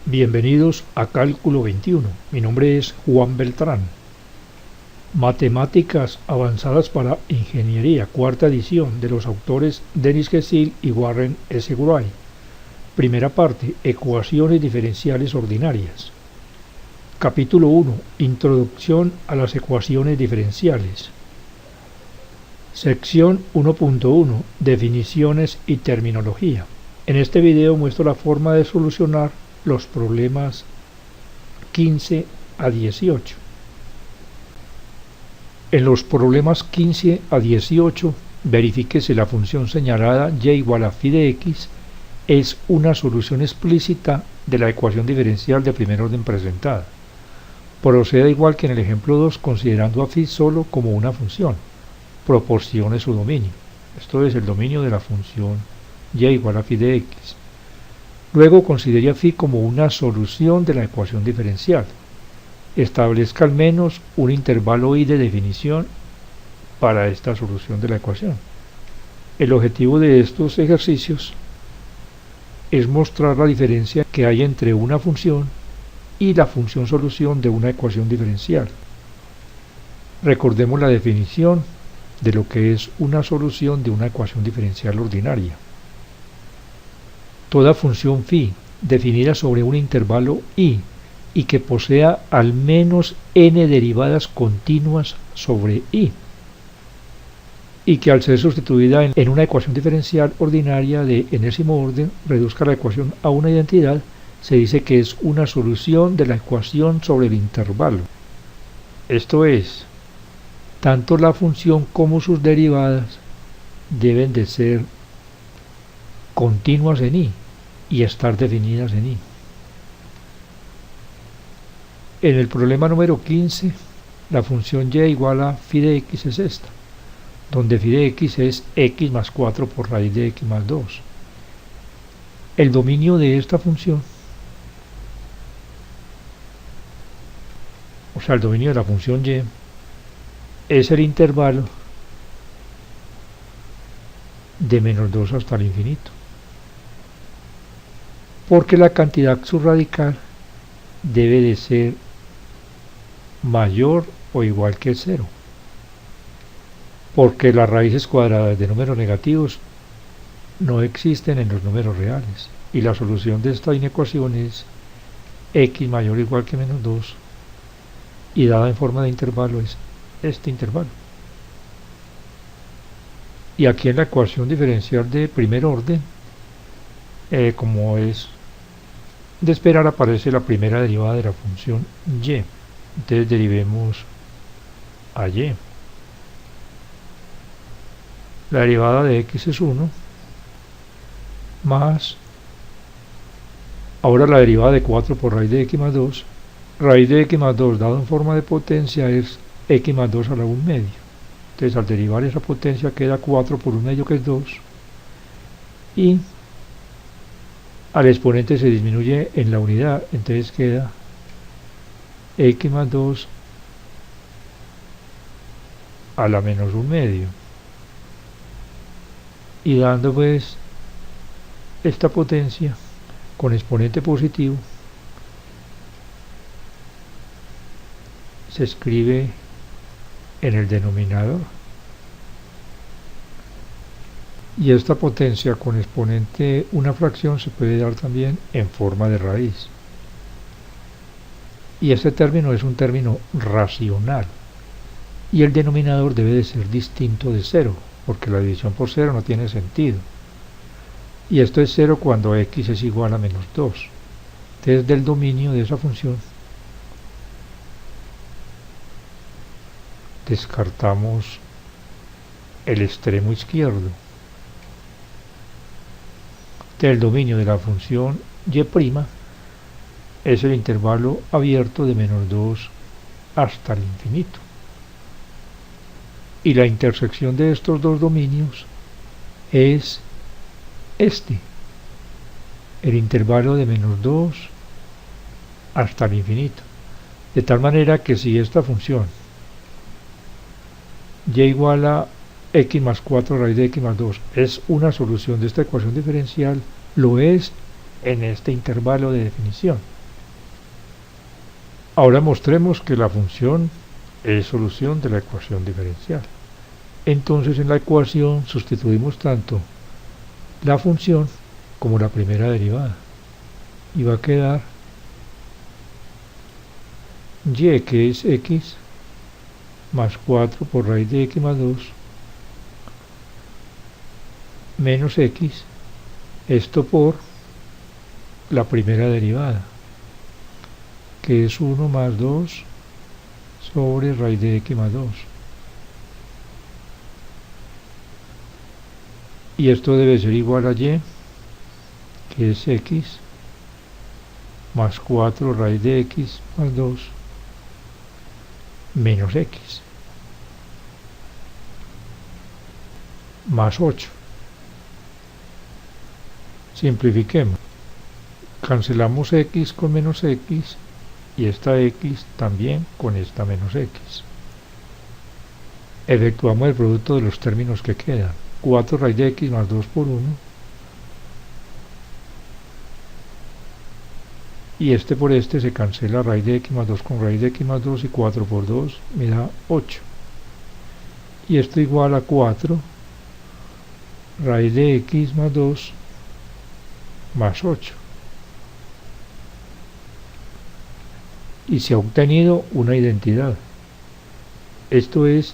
Bienvenidos a Cálculo 21. Mi nombre es Juan Beltrán. Matemáticas avanzadas para ingeniería, cuarta edición, de los autores Denis Gesil y Warren S. Gray. Primera parte, ecuaciones diferenciales ordinarias. Capítulo 1, introducción a las ecuaciones diferenciales. Sección 1.1, definiciones y terminología. En este video muestro la forma de solucionar los problemas 15 a 18. En los problemas 15 a 18, verifique si la función señalada y igual a phi de x es una solución explícita de la ecuación diferencial de primer orden presentada. Proceda igual que en el ejemplo 2, considerando a phi solo como una función. Proporcione su dominio. Esto es el dominio de la función y igual a phi de x. Luego considere a phi como una solución de la ecuación diferencial. Establezca al menos un intervalo i de definición para esta solución de la ecuación. El objetivo de estos ejercicios es mostrar la diferencia que hay entre una función y la función solución de una ecuación diferencial. Recordemos la definición de lo que es una solución de una ecuación diferencial ordinaria. Toda función phi definida sobre un intervalo i y que posea al menos n derivadas continuas sobre i y que al ser sustituida en una ecuación diferencial ordinaria de enésimo orden reduzca la ecuación a una identidad, se dice que es una solución de la ecuación sobre el intervalo. Esto es, tanto la función como sus derivadas deben de ser continuas en i y estar definidas en i. En el problema número 15, la función y igual a phi de x es esta, donde phi de x es x más 4 por raíz de x más 2. El dominio de esta función, o sea, el dominio de la función y, es el intervalo de menos 2 hasta el infinito, porque la cantidad subradical debe de ser mayor o igual que 0, porque las raíces cuadradas de números negativos no existen en los números reales, y la solución de esta inecuación es x mayor o igual que menos 2, y dada en forma de intervalo es este intervalo. Y aquí en la ecuación diferencial de primer orden, como es de esperar, aparece la primera derivada de la función y. Entonces derivemos a y. La derivada de x es 1 más, ahora la derivada de 4 por raíz de x más 2. Raíz de x más 2 dado en forma de potencia es x más 2 a la 1 medio. Entonces al derivar esa potencia queda 4 por 1 medio, que es 2, y al exponente se disminuye en la unidad, entonces queda x más 2 a la menos 1 medio, y dando pues esta potencia con exponente positivo, se escribe en el denominador, y esta potencia con exponente una fracción se puede dar también en forma de raíz, y este término es un término racional, y el denominador debe de ser distinto de 0, porque la división por 0 no tiene sentido, y esto es 0 cuando x es igual a menos 2. Entonces del dominio de esa función descartamos el extremo izquierdo. El dominio de la función y' es el intervalo abierto de menos 2 hasta el infinito, y la intersección de estos dos dominios es este, el intervalo de menos 2 hasta el infinito, de tal manera que si esta función y igual a x más 4 raíz de x más 2 es una solución de esta ecuación diferencial, lo es en este intervalo de definición. Ahora mostremos que la función es solución de la ecuación diferencial. Entonces en la ecuación sustituimos tanto la función como la primera derivada y va a quedar y, que es x más 4 por raíz de x más 2 menos x, esto por la primera derivada, que es 1 más 2 sobre raíz de x más 2. Y esto debe ser igual a y, que es x más 4 raíz de x más 2 menos x más 8. Simplifiquemos. Cancelamos x con menos x y esta x también con esta menos x. Efectuamos el producto de los términos que quedan. 4 raíz de x más 2 por 1. Y este por este se cancela, raíz de x más 2 con raíz de x más 2, y 4 por 2 me da 8. Y esto igual a 4 raíz de x más 2 más 8. Y se ha obtenido una identidad. Esto es,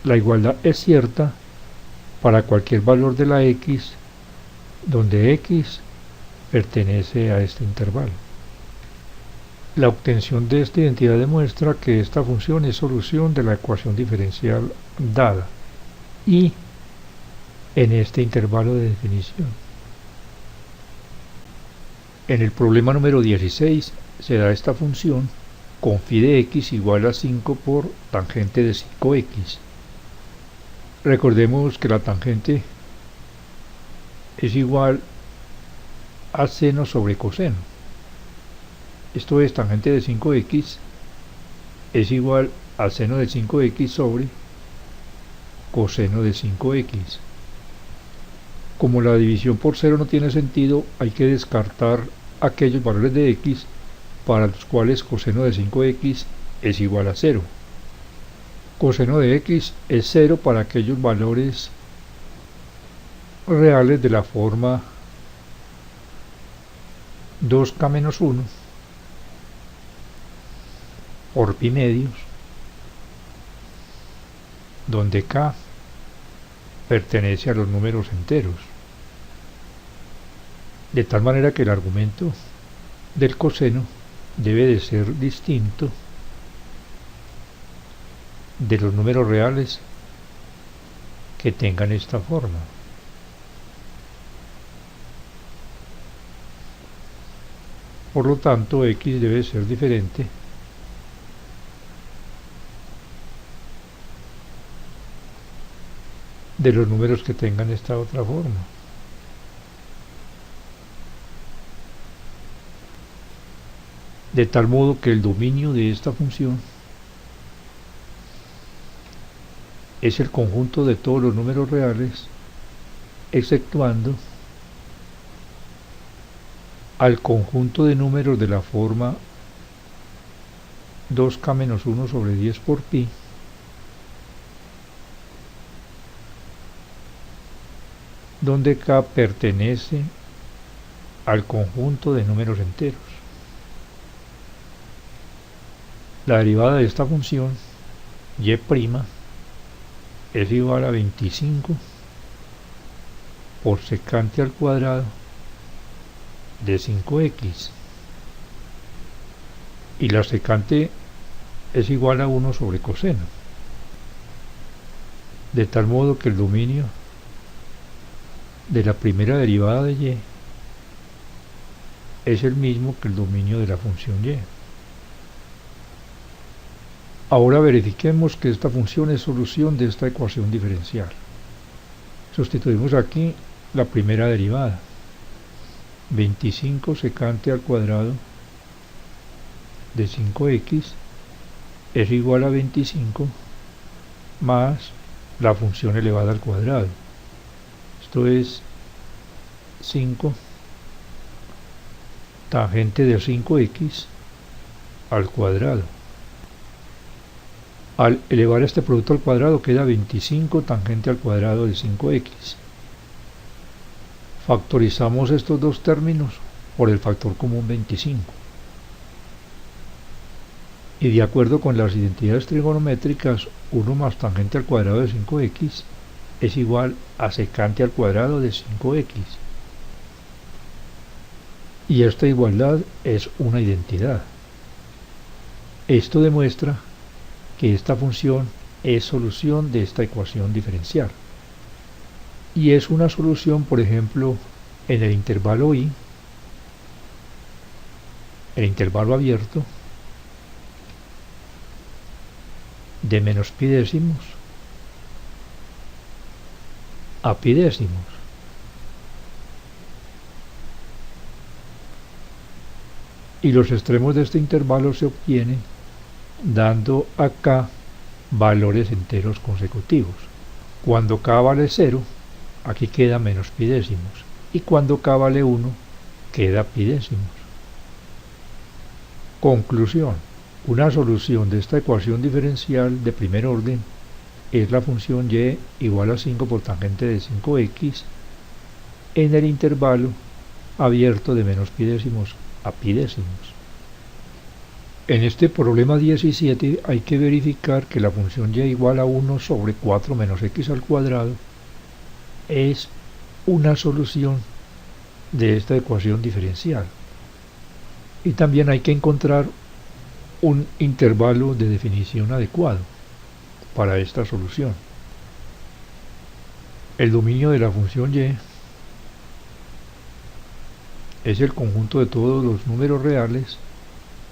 la igualdad es cierta para cualquier valor de la x donde x pertenece a este intervalo. La obtención de esta identidad demuestra que esta función es solución de la ecuación diferencial dada y en este intervalo de definición. En el problema número 16 se da esta función con phi de x igual a 5 por tangente de 5x. Recordemos que la tangente es igual a seno sobre coseno. Esto es, tangente de 5x es igual a seno de 5x sobre coseno de 5x. Como la división por cero no tiene sentido, hay que descartar aquellos valores de x para los cuales coseno de 5x es igual a 0. Coseno de x es 0 para aquellos valores reales de la forma 2k menos 1 por pi medios, donde k pertenece a los números enteros, de tal manera que el argumento del coseno debe de ser distinto de los números reales que tengan esta forma. Por lo tanto, x debe ser diferente de los números que tengan esta otra forma. De tal modo que el dominio de esta función es el conjunto de todos los números reales, exceptuando al conjunto de números de la forma 2k menos 1 sobre 10 por pi, donde k pertenece al conjunto de números enteros. La derivada de esta función y' es igual a 25 por secante al cuadrado de 5x, y la secante es igual a 1 sobre coseno, de tal modo que el dominio de la primera derivada de y es el mismo que el dominio de la función y. Ahora verifiquemos que esta función es solución de esta ecuación diferencial. Sustituimos aquí la primera derivada. 25 secante al cuadrado de 5x es igual a 25 más la función elevada al cuadrado. Esto es 5 tangente de 5x al cuadrado. Al elevar este producto al cuadrado queda 25 tangente al cuadrado de 5x. Factorizamos estos dos términos por el factor común 25. Y de acuerdo con las identidades trigonométricas, 1 más tangente al cuadrado de 5x es igual a secante al cuadrado de 5x. Y esta igualdad es una identidad. Esto demuestra que esta función es solución de esta ecuación diferencial. Y es una solución, por ejemplo, en el intervalo i, el intervalo abierto, de menos pi décimos a pi décimos. Y los extremos de este intervalo se obtienen dando acá valores enteros consecutivos. Cuando k vale 0, aquí queda menos pi décimos. Y cuando k vale 1, queda pi décimos. Conclusión. Una solución de esta ecuación diferencial de primer orden es la función y igual a 5 por tangente de 5x en el intervalo abierto de menos pi décimos a pi décimos. En este problema 17 hay que verificar que la función y igual a 1 sobre 4 menos x al cuadrado es una solución de esta ecuación diferencial. Y también hay que encontrar un intervalo de definición adecuado para esta solución. El dominio de la función y es el conjunto de todos los números reales,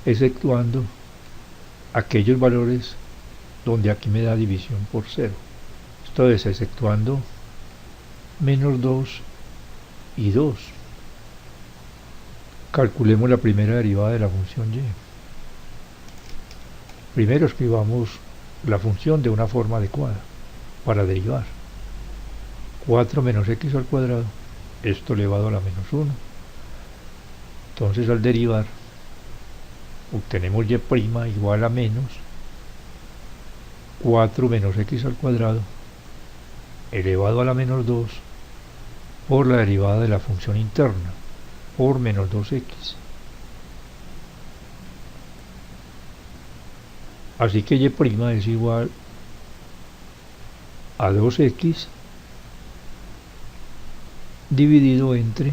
exceptuando aquellos valores donde aquí me da división por 0. Esto es exceptuando menos 2 y 2. Calculemos la primera derivada de la función y. Primero escribamos la función de una forma adecuada para derivar. 4 menos x al cuadrado, esto elevado a la menos 1. Entonces al derivar obtenemos y' igual a menos 4 menos x al cuadrado elevado a la menos 2 por la derivada de la función interna por menos 2x. Así que y' es igual a 2x dividido entre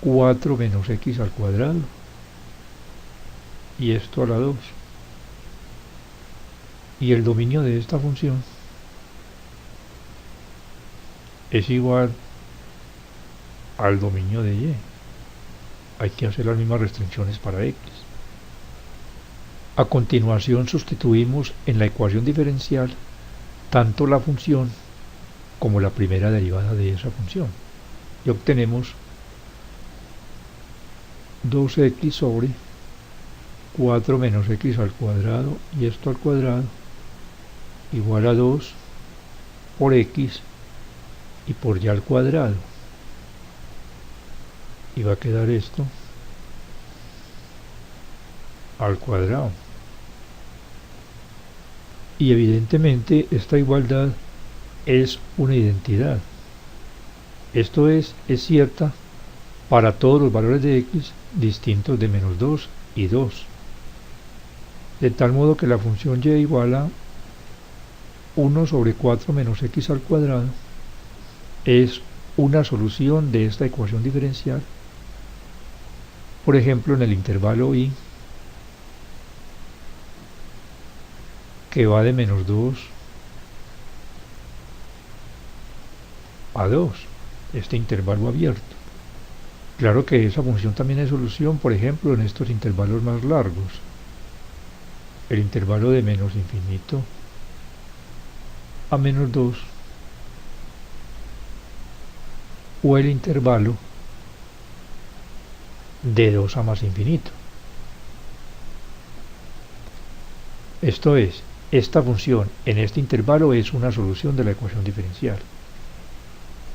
4 menos x al cuadrado y esto a la 2. Y el dominio de esta función es igual al dominio de y. Hay que hacer las mismas restricciones para x. A continuación sustituimos en la ecuación diferencial tanto la función como la primera derivada de esa función y obtenemos 2x sobre 4 menos x al cuadrado y esto al cuadrado igual a 2 por x y por y al cuadrado, y va a quedar esto al cuadrado. Y evidentemente esta igualdad es una identidad. Esto es cierta para todos los valores de x distintos de menos 2 y 2. De tal modo que la función y igual a 1 sobre 4 menos x al cuadrado es una solución de esta ecuación diferencial, por ejemplo en el intervalo i, que va de menos 2 a 2, este intervalo abierto. Claro que esa función también es solución, por ejemplo, en estos intervalos más largos. El intervalo de menos infinito a menos 2 o el intervalo de 2 a más infinito. Esto es, esta función en este intervalo es una solución de la ecuación diferencial.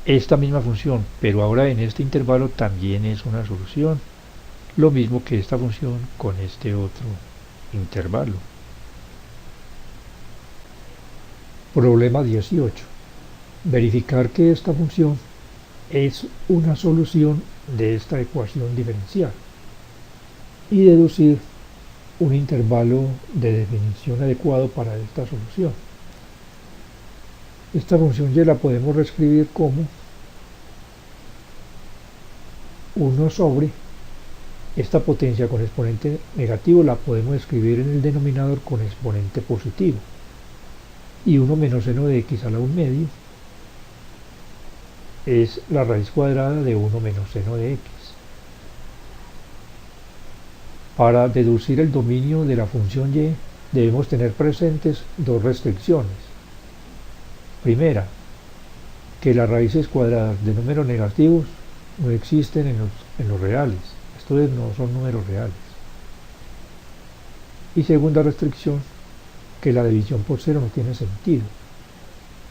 esta misma función, pero ahora en este intervalo también es una solución. Lo mismo que esta función con este otro intervalo. Problema 18. Verificar que esta función es una solución de esta ecuación diferencial y deducir un intervalo de definición adecuado para esta solución. Esta función y la podemos reescribir como 1 sobre esta potencia con exponente negativo la podemos escribir en el denominador con exponente positivo, y 1 menos seno de x a la 1 medio es la raíz cuadrada de 1 menos seno de x. Para deducir el dominio de la función y debemos tener presentes dos restricciones. Primera, que las raíces cuadradas de números negativos no existen en los reales. Estos no son números reales. Y segunda restricción, que la división por cero no tiene sentido.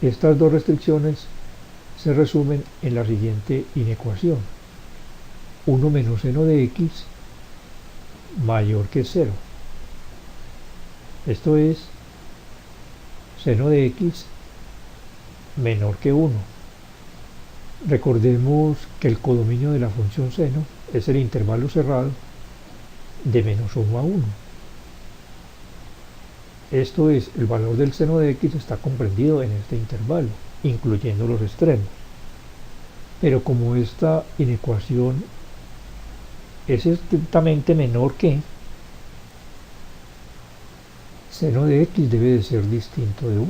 Estas dos restricciones se resumen en la siguiente inecuación: 1 menos seno de x mayor que 0. Esto es seno de x menor que 1. Recordemos que el codominio de la función seno es el intervalo cerrado de menos 1 a 1. Esto es, el valor del seno de x está comprendido en este intervalo, incluyendo los extremos. Pero como esta inecuación es estrictamente menor que, seno de x debe de ser distinto de 1.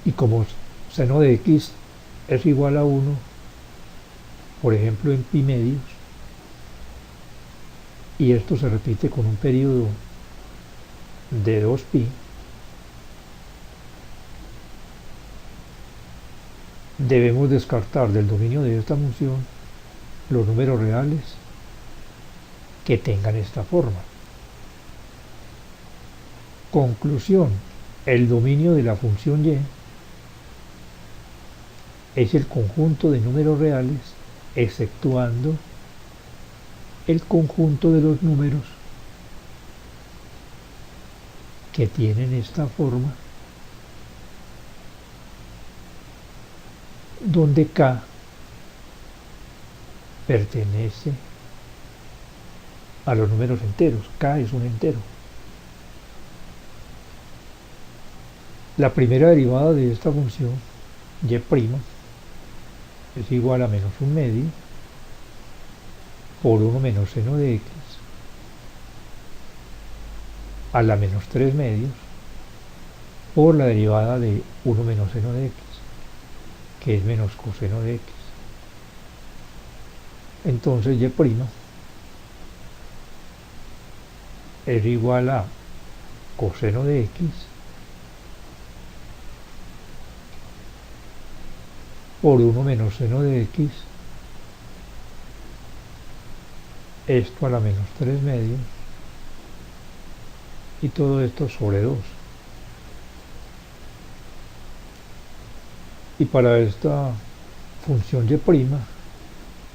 Y como seno de x es igual a 1, por ejemplo en pi medios, y esto se repite con un periodo de 2pi, debemos descartar del dominio de esta función los números reales que tengan esta forma. Conclusión: el dominio de la función y es el conjunto de números reales exceptuando el conjunto de los números que tienen esta forma, donde k pertenece a los números enteros. K es un entero. La primera derivada de esta función y' es igual a menos 1 medio por 1 menos seno de x a la menos 3 medios por la derivada de 1 menos seno de x, que es menos coseno de x. Entonces y' es igual a coseno de x por 1 menos seno de x, esto a la menos 3 medios, y todo esto sobre 2. Y para esta función y',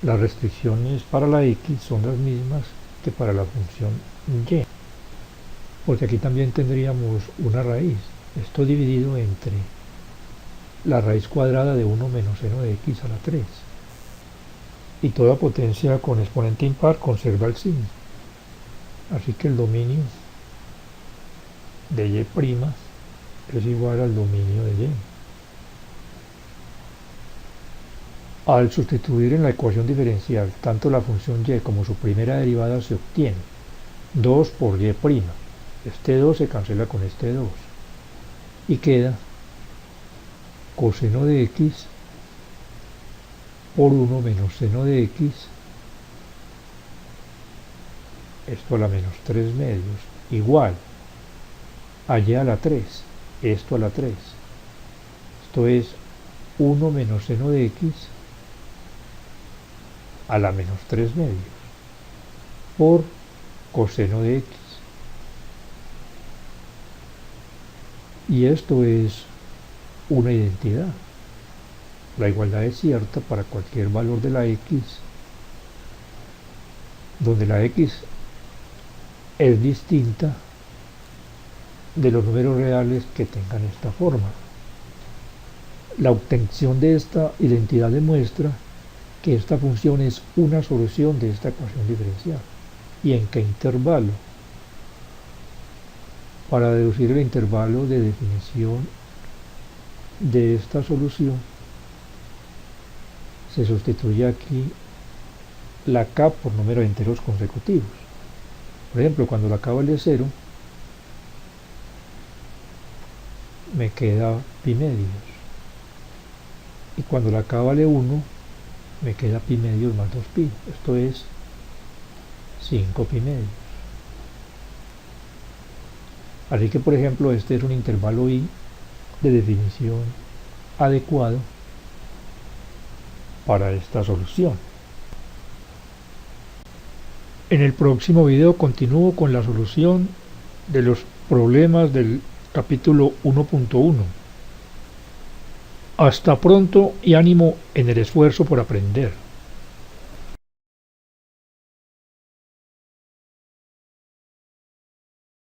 las restricciones para la x son las mismas que para la función y, porque aquí también tendríamos una raíz, esto dividido entre la raíz cuadrada de 1 menos seno de x a la 3, y toda potencia con exponente impar conserva el signo, así que el dominio de y' es igual al dominio de y. Al sustituir en la ecuación diferencial tanto la función y como su primera derivada, se obtiene 2 por y'. Este 2 se cancela con este 2 y queda coseno de x por 1 menos seno de x, esto a la menos 3 medios, igual a y a la 3, esto a la 3. Esto es 1 menos seno de x a la menos 3 medios por coseno de x. Y esto es una identidad. La igualdad es cierta para cualquier valor de la x, donde la x es distinta de los números reales que tengan esta forma. La obtención de esta identidad demuestra que esta función es una solución de esta ecuación diferencial. ¿Y en qué intervalo? Para deducir el intervalo de definición de esta solución, se sustituye aquí la k por número de enteros consecutivos. Por ejemplo, cuando la k vale 0, me queda pi medios. Y cuando la k vale 1, me queda pi medios más 2pi. Esto es 5 pi medios. Así que, por ejemplo, este es un intervalo i de definición adecuado para esta solución. En el próximo video continúo con la solución de los problemas del capítulo 1.1. Hasta pronto y ánimo en el esfuerzo por aprender.